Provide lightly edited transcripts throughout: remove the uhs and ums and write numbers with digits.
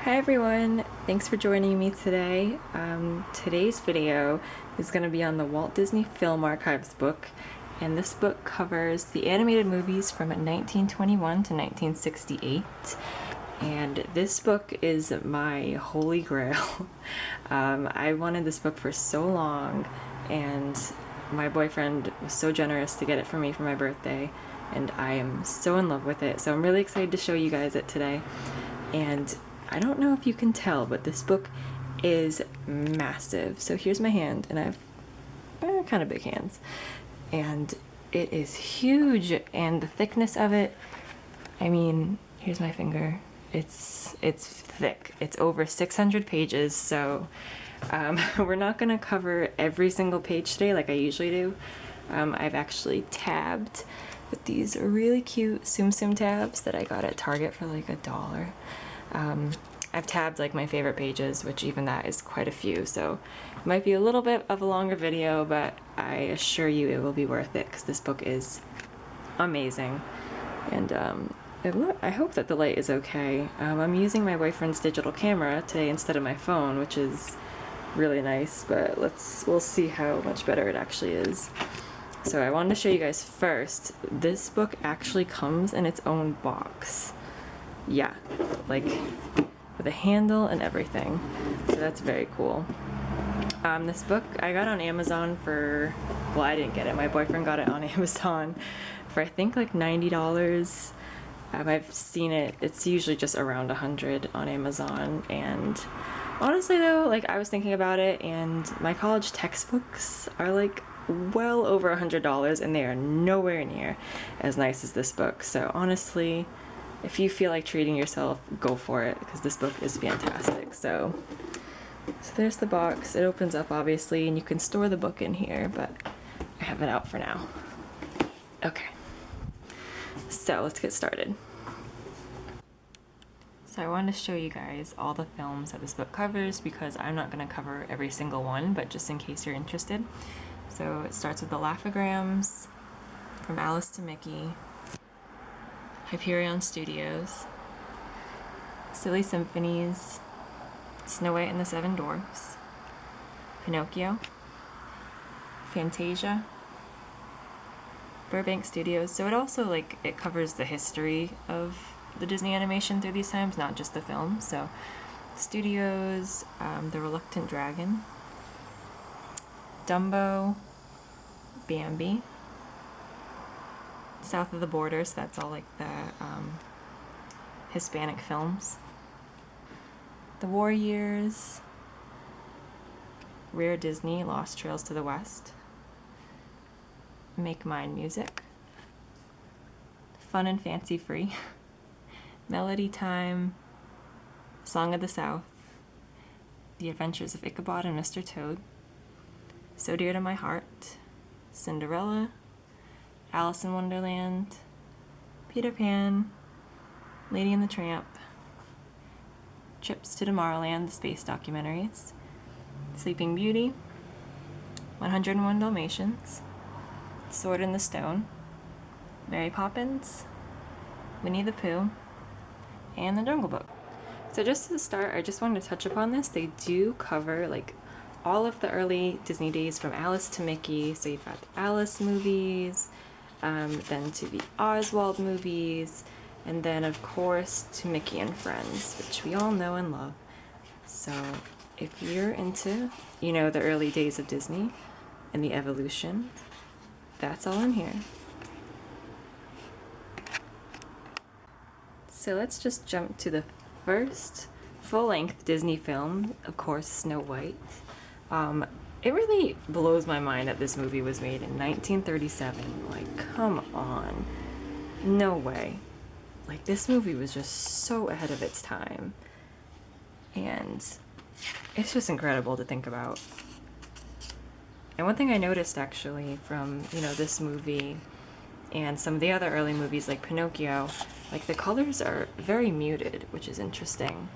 Hi everyone, thanks for joining me today. Today's video is going to be on the Walt Disney Film Archives book, and this book covers the animated movies from 1921 to 1968. And this book is my holy grail. I wanted this book for so long, and my boyfriend was so generous to get it for me for my birthday, and I am so in love with it. So I'm really excited to show you guys it today. And I don't know if you can tell, but this book is massive. So here's my hand, and I have kind of big hands. And it is huge, and the thickness of it, I mean, here's my finger. It's thick. It's over 600 pages, so we're not going to cover every single page today like I usually do. I've actually tabbed with these really cute Tsum Tsum tabs that I got at Target for like $1. I've tabbed like my favorite pages, which even that is quite a few, so it might be a little bit of a longer video, but I assure you it will be worth it because this book is amazing. And I hope that the light is okay. I'm using my boyfriend's digital camera today instead of my phone, which is really nice, but we'll see how much better it actually is. So I wanted to show you guys first, this book actually comes in its own box. Yeah, like with a handle and everything. So that's very cool. This book I got on Amazon for, well, I didn't get it. My boyfriend got it on Amazon for I think like $90. I've seen it. It's usually just around $100 on Amazon. And honestly though, like I was thinking about it, and my college textbooks are like well over $100, and they are nowhere near as nice as this book. So honestly, if you feel like treating yourself, go for it, because this book is fantastic. So there's the box. It opens up obviously, and you can store the book in here, but I have it out for now. Okay, so let's get started. So I wanted to show you guys all the films that this book covers, because I'm not going to cover every single one, but just in case you're interested. So it starts with the Laugh-O-Grams, From Alice to Mickey, Hyperion Studios, Silly Symphonies, Snow White and the Seven Dwarfs, Pinocchio, Fantasia, Burbank Studios. So it also it covers the history of the Disney animation through these times, not just the film. So Studios, The Reluctant Dragon, Dumbo, Bambi, South of the Border, so that's all like the Hispanic films, The War Years, Rare Disney, Lost Trails to the West, Make Mine Music, Fun and Fancy Free, Melody Time, Song of the South, The Adventures of Ichabod and Mr. Toad, So Dear to My Heart, Cinderella, Alice in Wonderland, Peter Pan, Lady and the Tramp, Trips to Tomorrowland, the space documentaries, Sleeping Beauty, 101 Dalmatians, Sword in the Stone, Mary Poppins, Winnie the Pooh, and The Jungle Book. So just to start, I just wanted to touch upon this. They do cover all of the early Disney days from Alice to Mickey. So you've got the Alice movies, then to the Oswald movies, and then of course to Mickey and Friends, which we all know and love. So if you're into, the early days of Disney and the evolution, that's all in here. So let's just jump to the first full-length Disney film, of course, Snow White. It really blows my mind that this movie was made in 1937. Come on. No way. This movie was just so ahead of its time. And it's just incredible to think about. And one thing I noticed actually from, this movie and some of the other early movies like Pinocchio, the colors are very muted, which is interesting.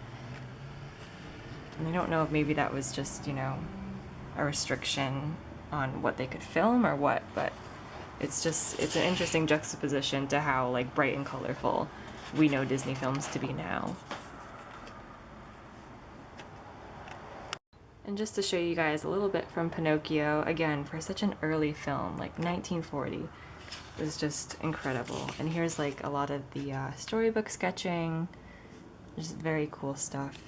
And I don't know if maybe that was just, a restriction on what they could film or what, but it's an interesting juxtaposition to how bright and colorful we know Disney films to be now. And just to show you guys a little bit from Pinocchio, again, for such an early film, like 1940, it was just incredible. And here's like a lot of the storybook sketching, just very cool stuff.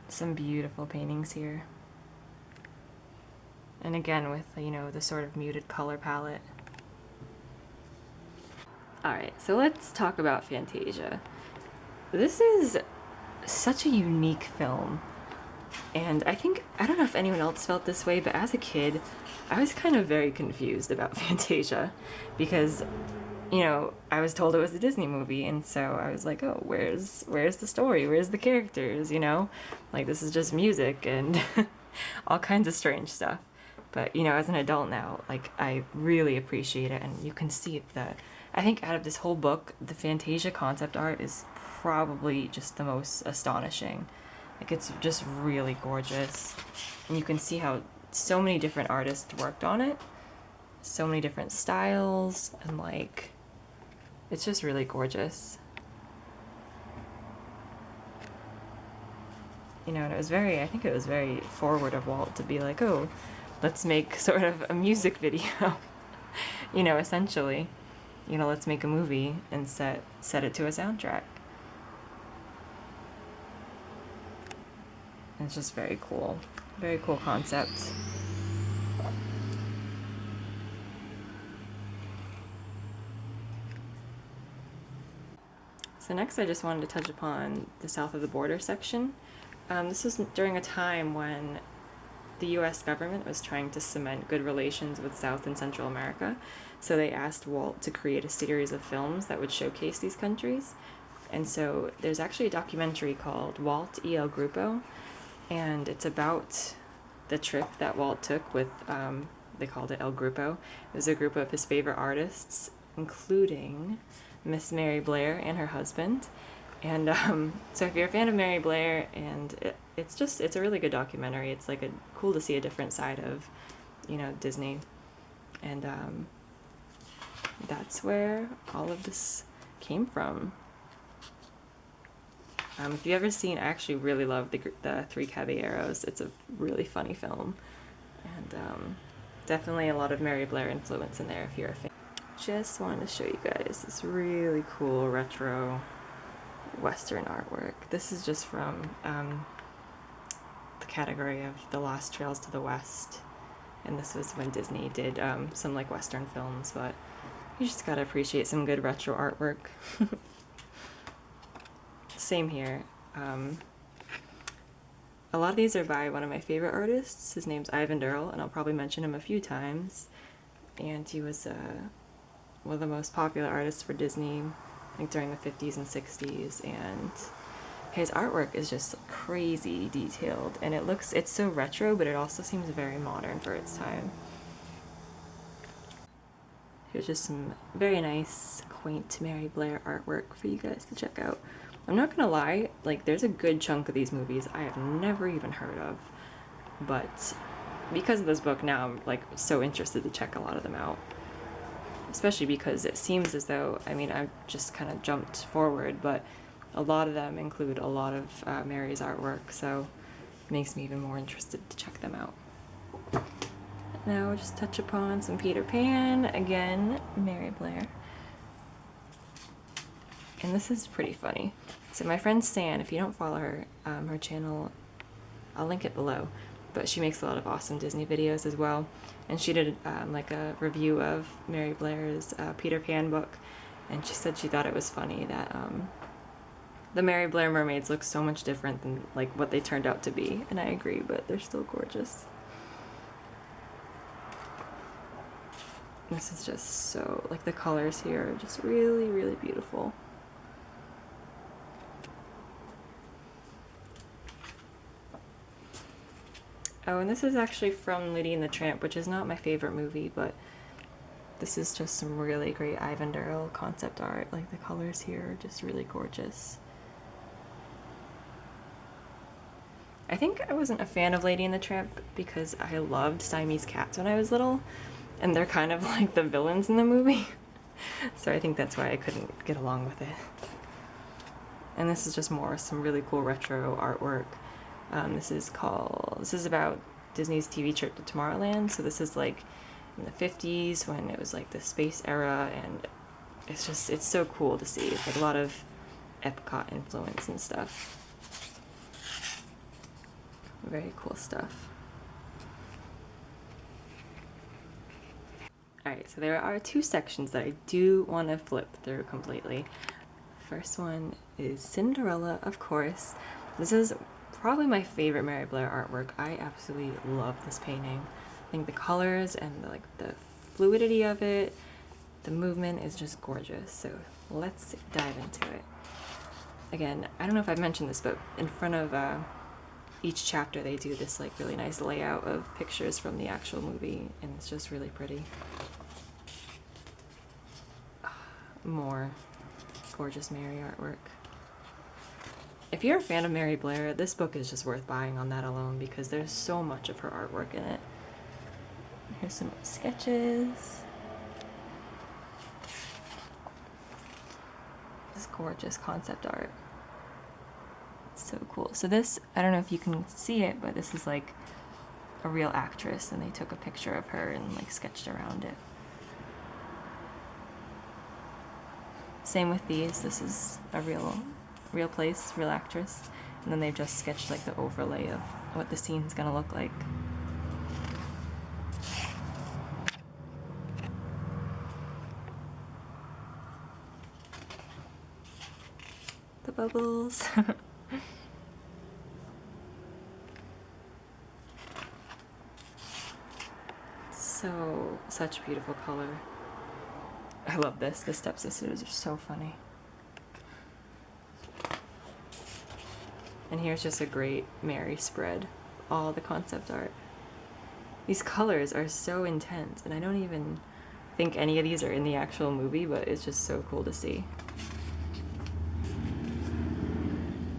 Some beautiful paintings here. And again with, you know, the sort of muted color palette. Alright, so let's talk about Fantasia. This is such a unique film. And I don't know if anyone else felt this way, but as a kid, I was kind of very confused about Fantasia. Because, you know, I was told it was a Disney movie, and so I was like, oh, where's the story? Where's the characters, you know? Like, this is just music and all kinds of strange stuff. But, you know, as an adult now, like, I really appreciate it, and you can see that. I think out of this whole book, the Fantasia concept art is probably just the most astonishing. Like, it's just really gorgeous. And you can see how so many different artists worked on it. So many different styles, and like, it's just really gorgeous. You know, and I think it was very forward of Walt to be like, oh, let's make sort of a music video. You know, essentially. You know, let's make a movie and set it to a soundtrack. And it's just very cool. Very cool concept. So next I just wanted to touch upon the south of the border section. This was during a time when the US government was trying to cement good relations with South and Central America, so they asked Walt to create a series of films that would showcase these countries. And so there's actually a documentary called Walt y El Grupo, and it's about the trip that Walt took with, they called it El Grupo. It was a group of his favorite artists, including Miss Mary Blair and her husband. And so if you're a fan of Mary Blair, and it's a really good documentary. It's like cool to see a different side of, you know, Disney. And that's where all of this came from. If you've ever seen, I actually really love the Three Caballeros. It's a really funny film. And definitely a lot of Mary Blair influence in there if you're a fan. Just wanted to show you guys this really cool retro Western artwork. This is just from the category of The Lost Trails to the West, and this was when Disney did some like Western films, but you just gotta appreciate some good retro artwork. Same here. A lot of these are by one of my favorite artists. His name's Ivan Durrell, and I'll probably mention him a few times. And he was one of the most popular artists for Disney, like during the 50s and 60s, and his artwork is just crazy detailed, and it's so retro, but it also seems very modern for its time. Here's just some very nice, quaint Mary Blair artwork for you guys to check out. I'm not gonna lie, like, there's a good chunk of these movies I have never even heard of, but because of this book now, I'm like so interested to check a lot of them out. Especially because it seems as though, I mean, I've just kind of jumped forward, but a lot of them include a lot of Mary's artwork, so it makes me even more interested to check them out. Now we'll just touch upon some Peter Pan, again, Mary Blair. And this is pretty funny. So my friend San, if you don't follow her, her channel, I'll link it below, but she makes a lot of awesome Disney videos as well. And she did like a review of Mary Blair's Peter Pan book, and she said she thought it was funny that the Mary Blair mermaids look so much different than like what they turned out to be, and I agree, but they're still gorgeous. This is just so, like, the colors here are just really, really beautiful. Oh, and this is actually from Lady and the Tramp, which is not my favorite movie, but this is just some really great Ivan Durrell concept art. Like, the colors here are just really gorgeous. I think I wasn't a fan of Lady and the Tramp because I loved Siamese cats when I was little, and they're kind of like the villains in the movie. So I think that's why I couldn't get along with it. And this is just more some really cool retro artwork. This is about Disney's TV trip to Tomorrowland. So this is like in the 50s when it was like the space era, and it's so cool to see. It's like a lot of Epcot influence and stuff. Very cool stuff. Alright, so there are two sections that I do want to flip through completely. First one is Cinderella, of course. This is probably my favorite Mary Blair artwork. I absolutely love this painting. I think the colors and the fluidity of it, the movement is just gorgeous. So let's dive into it. Again, I don't know if I've mentioned this, but in front of each chapter they do this like really nice layout of pictures from the actual movie, and it's just really pretty. More gorgeous Mary artwork. If you're a fan of Mary Blair, this book is just worth buying on that alone because there's so much of her artwork in it. Here's some sketches. This gorgeous concept art. So cool. So this, I don't know if you can see it, but this is like a real actress, and they took a picture of her and like sketched around it. Same with these. This is a real place, real actress, and then they've just sketched like the overlay of what the scene's gonna look like. The bubbles. Such beautiful color. I love this. The stepsisters are so funny. And here's just a great Mary spread. All the concept art. These colors are so intense, and I don't even think any of these are in the actual movie, but it's just so cool to see.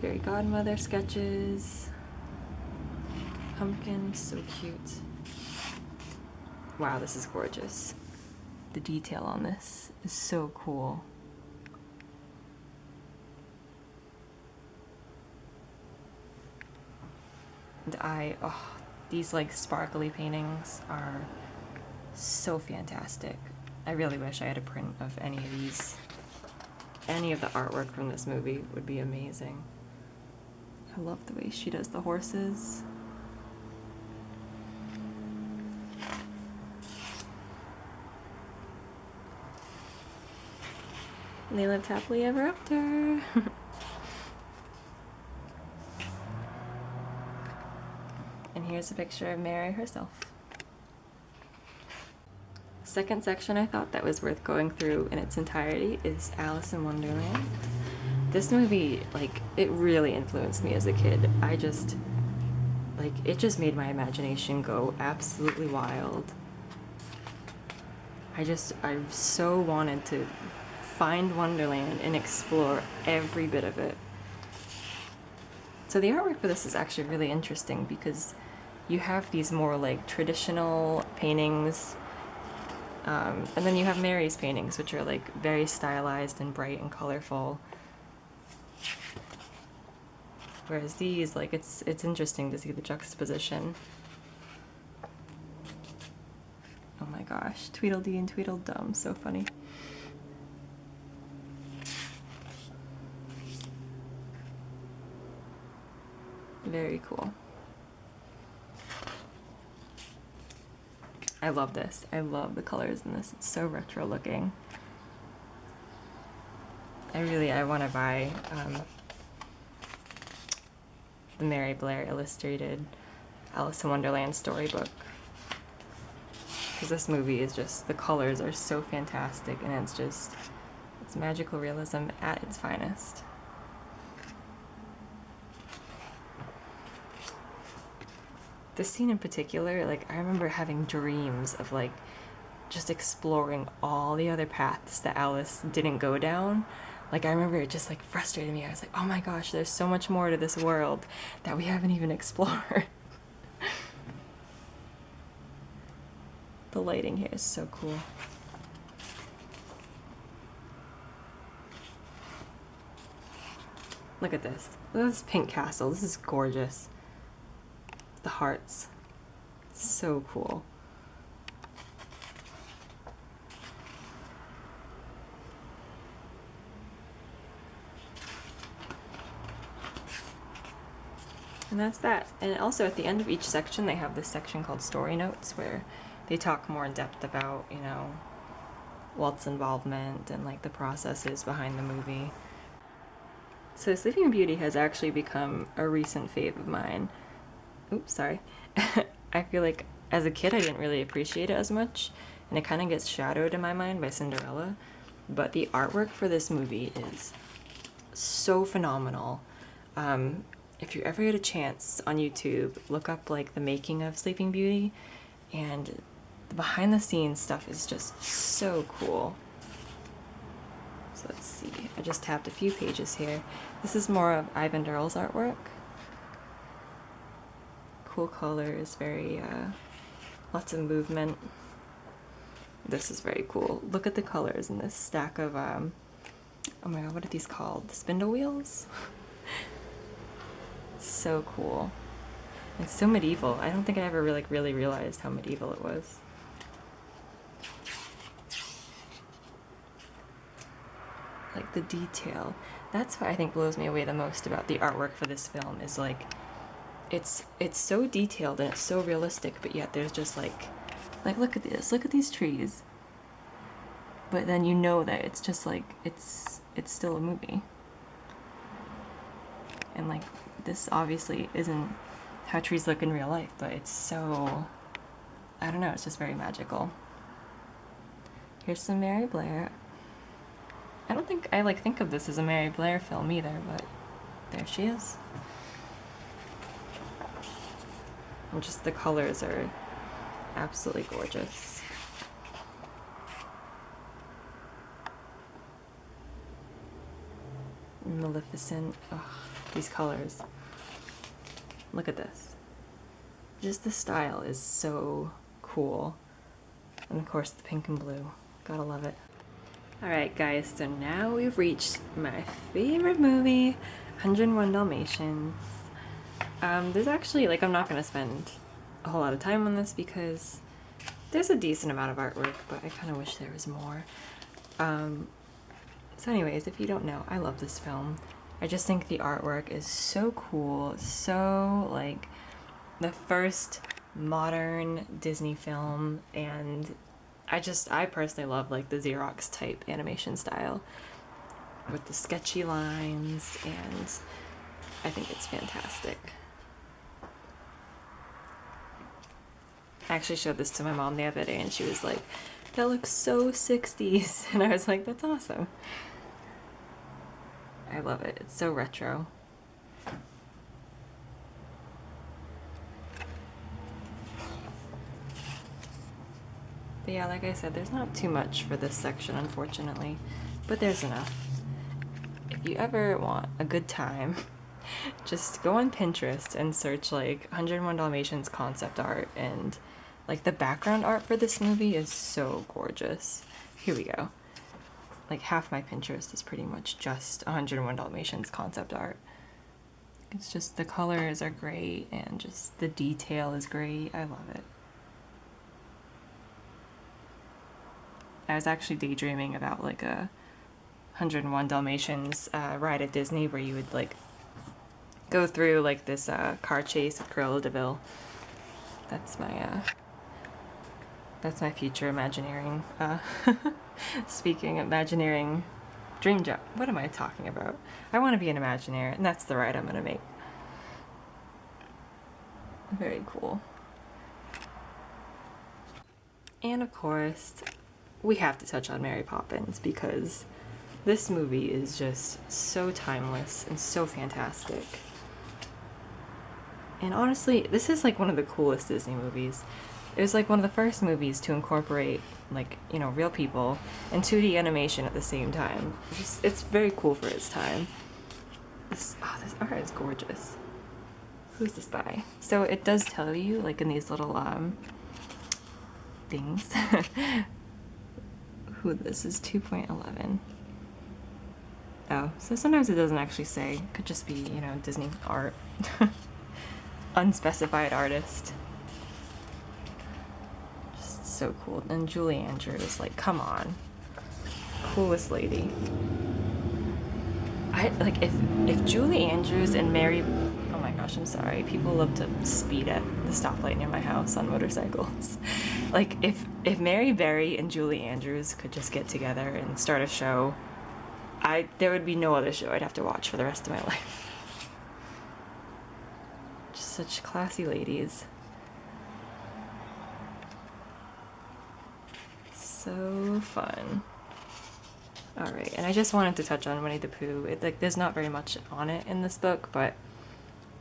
Fairy godmother sketches. Pumpkin, so cute. Wow, this is gorgeous. The detail on this is so cool. And these like sparkly paintings are so fantastic. I really wish I had a print of any of these. Any of the artwork from this movie would be amazing. I love the way she does the horses. And they lived happily ever after. And here's a picture of Mary herself. Second section I thought that was worth going through in its entirety is Alice in Wonderland. This movie, like, it really influenced me as a kid. It just made my imagination go absolutely wild. I so wanted to find Wonderland and explore every bit of it. So the artwork for this is actually really interesting because you have these more like traditional paintings, and then you have Mary's paintings, which are like very stylized and bright and colorful. Whereas these, like, it's interesting to see the juxtaposition. Oh my gosh, Tweedledee and Tweedledum, so funny. Very cool. I love this. I love the colors in this. It's so retro looking. I want to buy the Mary Blair illustrated Alice in Wonderland storybook. Because this movie is just, the colors are so fantastic, and it's magical realism at its finest. This scene in particular, like, I remember having dreams of, like, just exploring all the other paths that Alice didn't go down. Like, I remember it just, like, frustrated me. I was like, oh my gosh, there's so much more to this world that we haven't even explored. The lighting here is so cool. Look at this. Look at this pink castle. This is gorgeous. The hearts. So cool. And that's that. And also at the end of each section, they have this section called Story Notes where they talk more in depth about, you know, Walt's involvement and like the processes behind the movie. So Sleeping Beauty has actually become a recent fave of mine. Oops, sorry. I feel like as a kid I didn't really appreciate it as much, and it kind of gets shadowed in my mind by Cinderella. But the artwork for this movie is so phenomenal. If you ever get a chance on YouTube, look up like the making of Sleeping Beauty, and the behind the scenes stuff is just so cool. So let's see, I just tapped a few pages here. This is more of Ivan Durrell's artwork. Cool colors, very, lots of movement. This is very cool. Look at the colors in this stack of, oh my god, what are these called? The spindle wheels? So cool. It's so medieval. I don't think I ever really realized how medieval it was. Like the detail. That's what I think blows me away the most about the artwork for this film is like it's so detailed and it's so realistic, but yet there's just like look at this, look at these trees. But then you know that it's just like it's still a movie. And like this obviously isn't how trees look in real life, but it's so, I don't know, it's just very magical. Here's some Mary Blair. I don't think I think of this as a Mary Blair film either, but there she is. And just the colors are absolutely gorgeous. Maleficent. Ugh, these colors. Look at this. Just the style is so cool. And of course the pink and blue. Gotta love it. Alright guys, so now we've reached my favorite movie, 101 Dalmatians. There's actually, I'm not gonna spend a whole lot of time on this because there's a decent amount of artwork, but I kind of wish there was more. So anyways, if you don't know, I love this film. I just think the artwork is so cool, so the first modern Disney film, and I personally love the Xerox type animation style with the sketchy lines, and I think it's fantastic. I actually showed this to my mom the other day and she was like, that looks so 60s, and I was like, that's awesome. I love it. It's so retro. But yeah, like I said, there's not too much for this section, unfortunately, but there's enough. If you ever want a good time, just go on Pinterest and search 101 Dalmatians concept art, and the background art for this movie is so gorgeous. Here we go. Half my Pinterest is pretty much just 101 Dalmatians concept art. It's just the colors are great and just the detail is great. I love it. I was actually daydreaming about a 101 Dalmatians ride at Disney where you would go through this car chase with Cruella de Vil. That's my future Imagineering. Speaking Imagineering dream job. What am I talking about? I want to be an Imagineer, and that's the ride I'm gonna make. Very cool. And of course, we have to touch on Mary Poppins because this movie is just so timeless and so fantastic. And honestly, this is one of the coolest Disney movies. It was one of the first movies to incorporate real people and 2D animation at the same time. It's very cool for its time. This art is gorgeous. Who's this by? So it does tell you in these little things who this is. 2.11. Oh, so sometimes it doesn't actually say. It could just be, you know, Disney art. Unspecified artist. Just so cool. And Julie Andrews, like, come on. Coolest lady. I like if Julie Andrews and Mary, oh my gosh, I'm sorry. People love to speed at the stoplight near my house on motorcycles. Like if Mary Berry and Julie Andrews could just get together and start a show, there would be no other show I'd have to watch for the rest of my life. Just such classy ladies. So fun. Alright, and I just wanted to touch on Winnie the Pooh. There's not very much on it in this book, but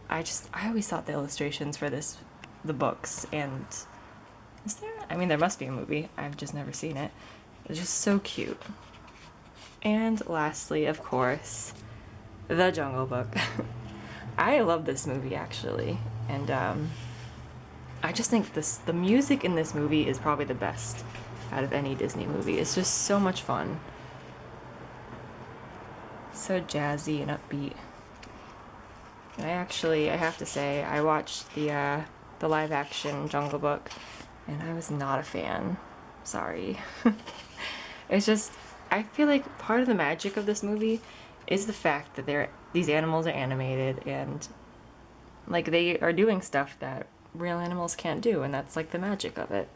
I always thought the illustrations for the books, and is there? I mean, there must be a movie. I've just never seen it. It's just so cute. And lastly, of course, The Jungle Book. I love this movie, actually, and I just think the music in this movie is probably the best out of any Disney movie. It's just so much fun. So jazzy and upbeat. And I have to say, I watched the live action Jungle Book, and I was not a fan. Sorry. It's just, I feel like part of the magic of this movie is the fact that these animals are animated, and like they are doing stuff that real animals can't do, and that's like the magic of it.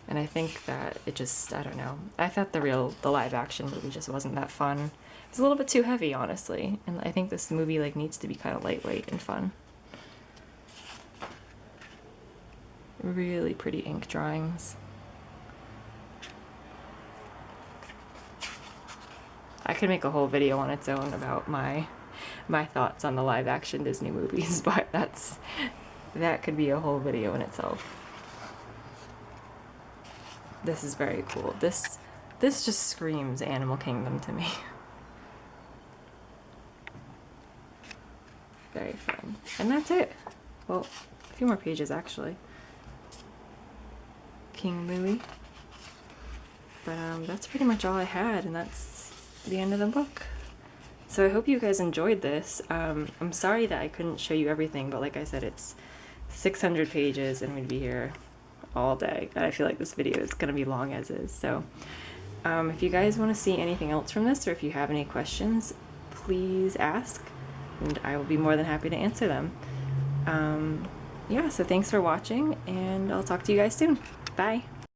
And I think that it just, I don't know. I thought the live action movie just wasn't that fun. It's a little bit too heavy, honestly, and I think this movie like needs to be kind of lightweight and fun. Really pretty ink drawings. I could make a whole video on its own about my thoughts on the live action Disney movies, but that could be a whole video in itself. This is very cool. This just screams Animal Kingdom to me. Very fun. And that's it. Well, a few more pages actually. King Louie. But that's pretty much all I had, and that's the end of the book. So I hope you guys enjoyed this. I'm sorry that I couldn't show you everything, but like I said, it's 600 pages and we'd be here all day. And I feel like this video is going to be long as is. So if you guys want to see anything else from this, or if you have any questions, please ask, and I will be more than happy to answer them. Yeah, so thanks for watching, and I'll talk to you guys soon. Bye!